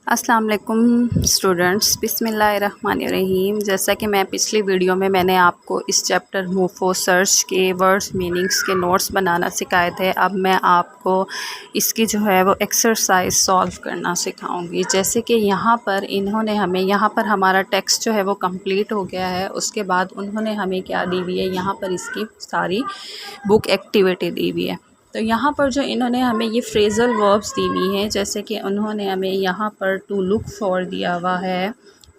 अस्सलाम वालेकुम स्टूडेंट्स, बिस्मिल्लाहिर्रहमानिर्रहीम। जैसा कि मैं पिछली वीडियो में मैंने आपको इस चैप्टर मोफो सर्च के वर्ड्स मीनिंग्स के नोट्स बनाना सिखाए थे। अब मैं आपको इसकी जो है वो एक्सरसाइज सॉल्व करना सिखाऊंगी। जैसे कि यहाँ पर इन्होंने हमें यहाँ पर हमारा टेक्स्ट जो है वो कंप्लीट हो गया है। उसके बाद उन्होंने हमें क्या दी हुई है, यहाँ पर इसकी सारी बुक एक्टिविटी दी हुई है। तो यहाँ पर जो इन्होंने हमें ये फ्रेज़ल वर्ब्स दी हुई हैं, जैसे कि उन्होंने हमें यहाँ पर टू लुक फॉर दिया हुआ है।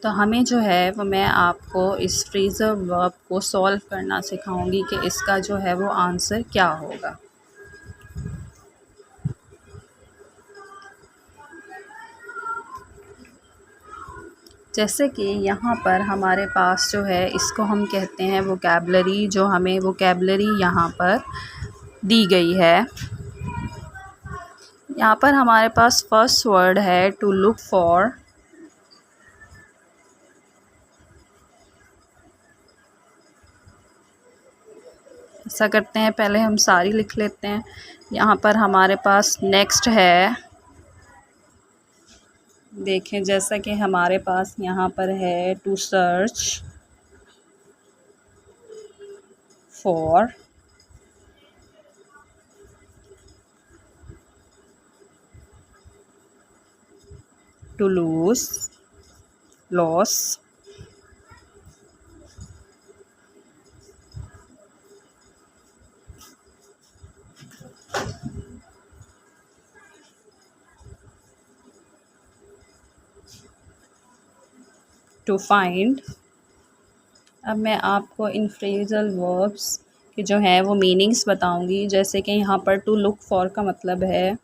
तो हमें जो है वो मैं आपको इस फ्रेज़ल वर्ब को सॉल्व करना सिखाऊंगी कि इसका जो है वो आंसर क्या होगा। जैसे कि यहाँ पर हमारे पास जो है इसको हम कहते हैं वोकैबलरी, जो हमें वोकैबलरी यहाँ पर दी गई है। यहाँ पर हमारे पास फर्स्ट वर्ड है टू लुक फॉर। ऐसा करते हैं, पहले हम सारी लिख लेते हैं। यहाँ पर हमारे पास नेक्स्ट है, देखें जैसा कि हमारे पास यहाँ पर है to search for, to lose loss, to find. अब मैं आपको इन फ्रेज़ल वर्ब्स के जो है वो मीनिंग्स बताऊंगी। जैसे कि यहाँ पर टू लुक फॉर का मतलब है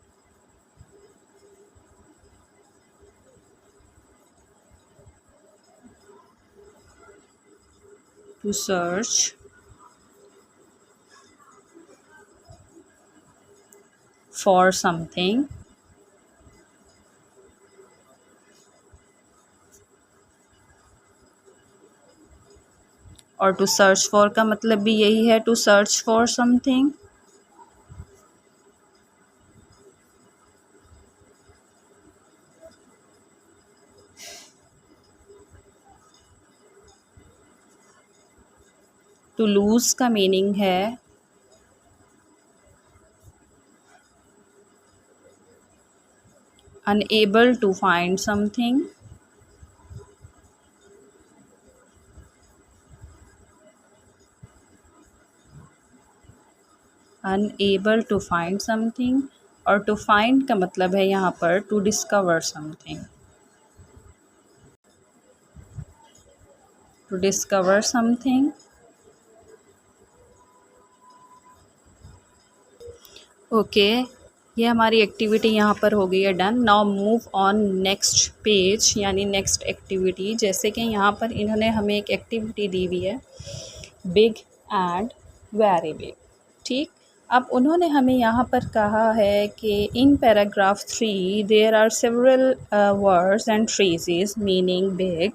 टू सर्च फॉर समथिंग, और टू सर्च फॉर का मतलब भी यही है, to search for something. To lose का मीनिंग है unable to find something. Unable to find something. और टू फाइंड का मतलब है यहाँ पर to discover something. To discover something. Okay, ये हमारी एक्टिविटी यहाँ पर हो गई है done. Now move on next page, यानी नेक्स्ट एक्टिविटी। जैसे कि यहाँ पर इन्होंने हमें एक एक्टिविटी दी हुई है, बिग एंड वेरी बिग। ठीक, अब उन्होंने हमें यहाँ पर कहा है कि in paragraph 3 there are several words and phrases meaning big.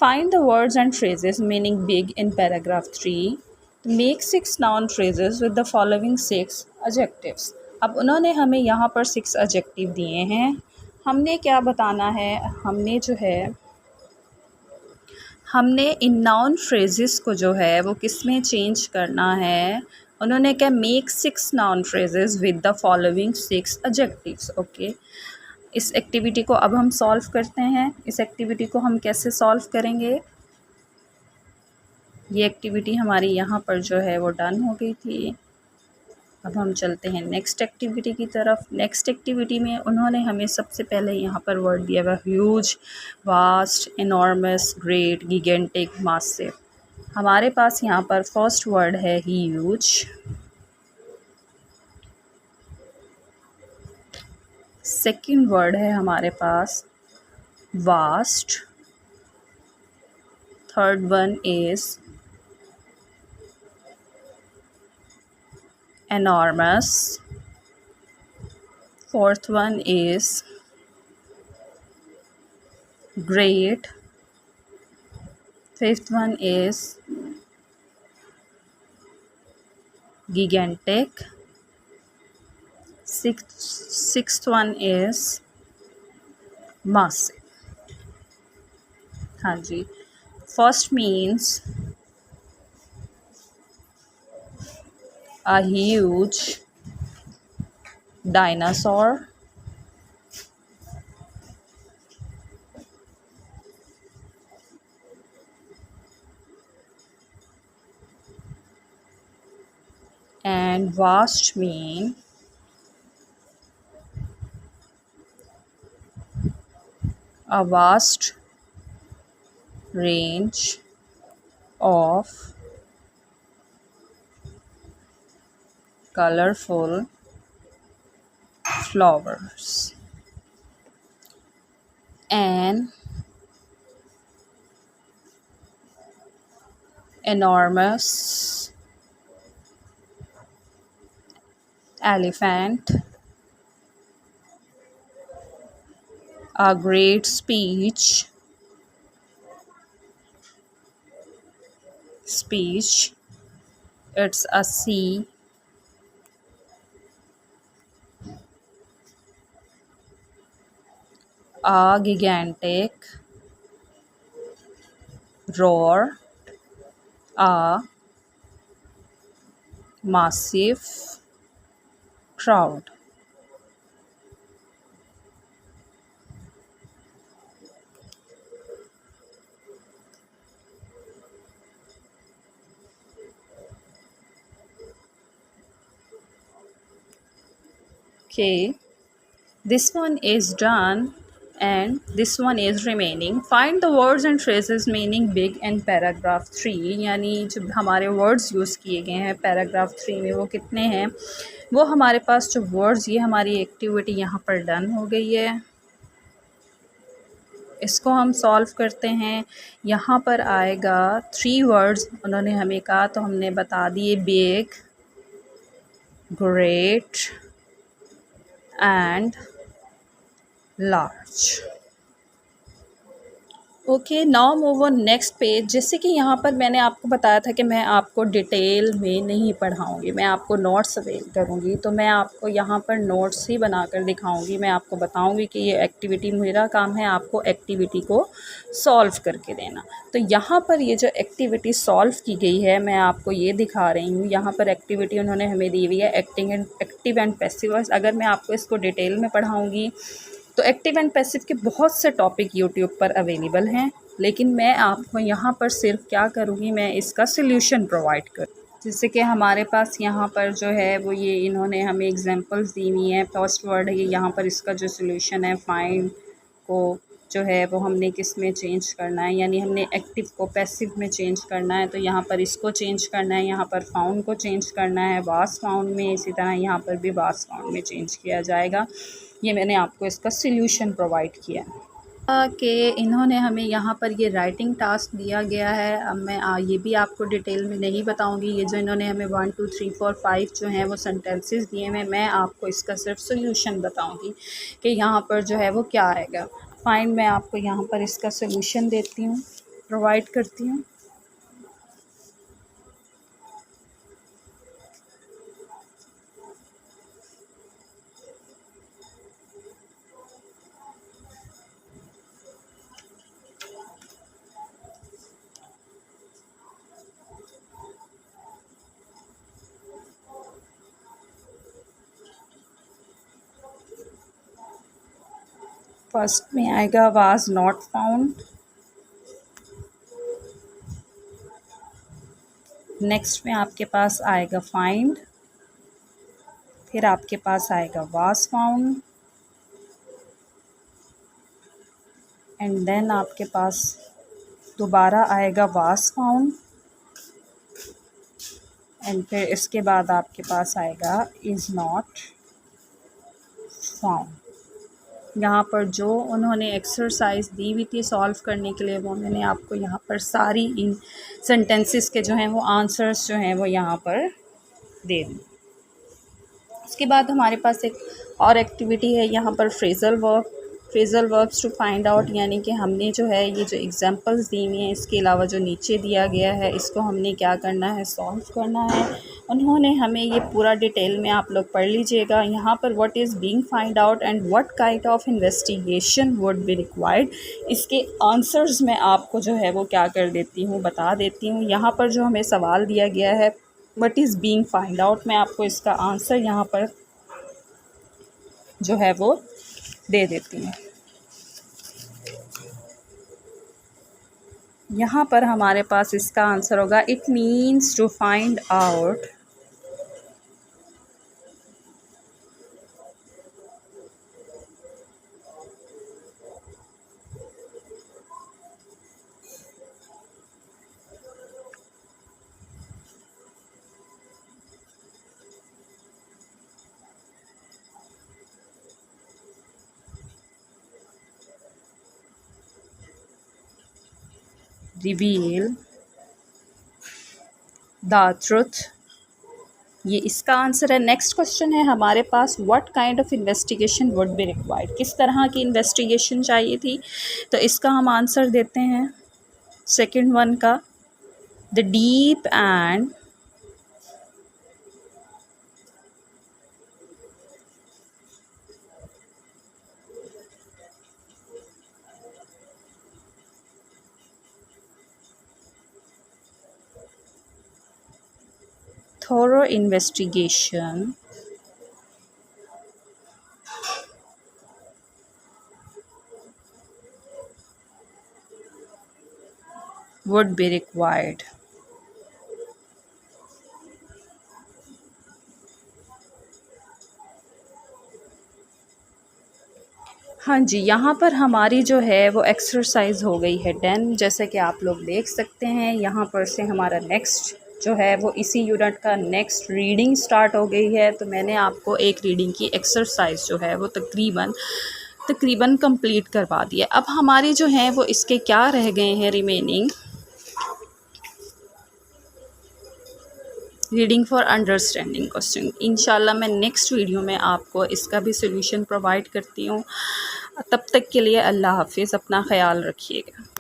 Find the words and phrases meaning big in paragraph 3। Make 6 noun phrases with the following 6 adjectives. अब उन्होंने हमें यहाँ पर 6 एडजेक्टिव दिए हैं। हमने क्या बताना है, हमने इन नाउन फ्रेजेस को जो है वो किस में चेंज करना है। उन्होंने क्या, make 6 noun phrases with the following 6 adjectives. Okay, इस एक्टिविटी को अब हम सॉल्व करते हैं। इस एक्टिविटी को हम कैसे सॉल्व करेंगे, ये एक्टिविटी हमारी यहाँ पर जो है वो डन हो गई थी। अब हम चलते हैं नेक्स्ट एक्टिविटी की तरफ। नेक्स्ट एक्टिविटी में उन्होंने हमें सबसे पहले यहाँ पर वर्ड दिया हुआ huge, vast, enormous, great, gigantic, massive. हमारे पास यहाँ पर फर्स्ट वर्ड है ह्यूज, सेकंड वर्ड है हमारे पास vast, third one is enormous, fourth one is great, fifth one is gigantic, sixth one is massive. हाँ जी, first means a huge dinosaur. And vast mean a vast range of colorful flowers. An enormous elephant. A great speech. It's a sea. A gigantic roar. A massive crowd. Okay, this one is done and this one is remaining. Find the words and phrases meaning big in paragraph 3. यानी जब हमारे words use किए गए हैं paragraph 3 में वो कितने हैं, वो हमारे पास जो words, ये हमारी एक्टिविटी यहाँ पर डन हो गई है। इसको हम सॉल्व करते हैं। यहाँ पर आएगा 3 वर्ड्स उन्होंने हमें कहा, तो हमने बता दिए big, great and large. Okay, now move on next page. जैसे कि यहाँ पर मैंने आपको बताया था कि मैं आपको डिटेल में नहीं पढ़ाऊँगी, मैं आपको नोट्स अवेल करूँगी, तो मैं आपको यहाँ पर नोट्स ही बनाकर दिखाऊँगी। मैं आपको बताऊँगी कि ये एक्टिविटी, मेरा काम है आपको एक्टिविटी को सॉल्व करके देना। तो यहाँ पर ये जो एक्टिविटी सॉल्व की गई है, मैं आपको ये दिखा रही हूँ। यहाँ पर एक्टिविटी उन्होंने हमें दी हुई है एक्टिव एंड पैसिव वॉइस। अगर मैं आपको इसको डिटेल में पढ़ाऊँगी तो एक्टिव एंड पैसिव के बहुत से टॉपिक यूट्यूब पर अवेलेबल हैं, लेकिन मैं आपको यहाँ पर सिर्फ क्या करूँगी, मैं इसका सल्यूशन प्रोवाइड कर। जैसे कि हमारे पास यहाँ पर जो है वो ये इन्होंने हमें एग्जांपल्स दी हुई हैं। फर्स्ट वर्ड है यहाँ पर, इसका जो सल्यूशन है फाइंड को जो है वो हमने किस में चेंज करना है, यानी हमने एक्टिव को पैसिव में चेंज करना है। तो यहाँ पर इसको चेंज करना है, यहाँ पर फाउंड को चेंज करना है वाज फाउंड में, इसी तरह यहाँ पर भी वाज फाउंड में चेंज किया जाएगा। ये मैंने आपको इसका सल्यूशन प्रोवाइड किया है कि इन्होंने हमें यहाँ पर ये राइटिंग टास्क दिया गया है। अब मैं ये भी आपको डिटेल में नहीं बताऊंगी। ये जो इन्होंने हमें 1 2 3 4 5 जो हैं वो सेंटेंसेस दिए हैं, मैं आपको इसका सिर्फ सल्यूशन बताऊंगी कि यहाँ पर जो है वो क्या आएगा। फाइंड, मैं आपको यहाँ पर इसका सल्यूशन देती हूँ, प्रोवाइड करती हूँ। फर्स्ट में आएगा वाज नॉट फाउंड, नेक्स्ट में आपके पास आएगा फाइंड, फिर आपके पास आएगा वाज फाउंड, एंड देन आपके पास दोबारा आएगा वाज फाउंड, एंड फिर इसके बाद आपके पास आएगा इज़ नॉट फाउंड। यहाँ पर जो उन्होंने एक्सरसाइज दी हुई थी सॉल्व करने के लिए, वो मैंने आपको यहाँ पर सारी इन सेंटेंसेस के जो हैं वो आंसर्स जो हैं वो यहाँ पर दे दी। उसके बाद हमारे पास एक और एक्टिविटी है यहाँ पर phrasal work. Phrasal verbs to find out, यानी कि हमने जो है ये जो एग्जांपल्स दी हुई हैं इसके अलावा जो नीचे दिया गया है इसको हमने क्या करना है, सॉल्व करना है। उन्होंने हमें ये पूरा डिटेल में आप लोग पढ़ लीजिएगा। यहाँ पर what is being find out and what kind of investigation would be required, इसके आंसर्स मैं आपको जो है वो क्या कर देती हूँ, बता देती हूँ। यहाँ पर जो हमें सवाल दिया गया है what is being find out, मैं आपको इसका आंसर यहाँ पर जो है वो दे देती हूँ। यहाँ पर हमारे पास इसका आंसर होगा it means to find out reveal the truth, ये इसका आंसर है। नेक्स्ट क्वेश्चन है हमारे पास what kind of investigation would be required, किस तरह की इन्वेस्टिगेशन चाहिए थी, तो इसका हम आंसर देते हैं सेकंड वन का, the deep and thorough investigation would be required। हाँ जी, यहाँ पर हमारी जो है वो एक्सरसाइज हो गई है डन, जैसे कि आप लोग देख सकते हैं। यहाँ पर से हमारा नेक्स्ट जो है वो इसी यूनिट का नेक्स्ट रीडिंग स्टार्ट हो गई है। तो मैंने आपको एक रीडिंग की एक्सरसाइज जो है वो तकरीबन कंप्लीट करवा दी है। अब हमारी जो है वो इसके क्या रह गए हैं remaining, reading for understanding question. इंशाल्लाह मैं नेक्स्ट वीडियो में आपको इसका भी सोल्यूशन प्रोवाइड करती हूँ। तब तक के लिए अल्लाह हाफिज़, अपना ख्याल रखिएगा।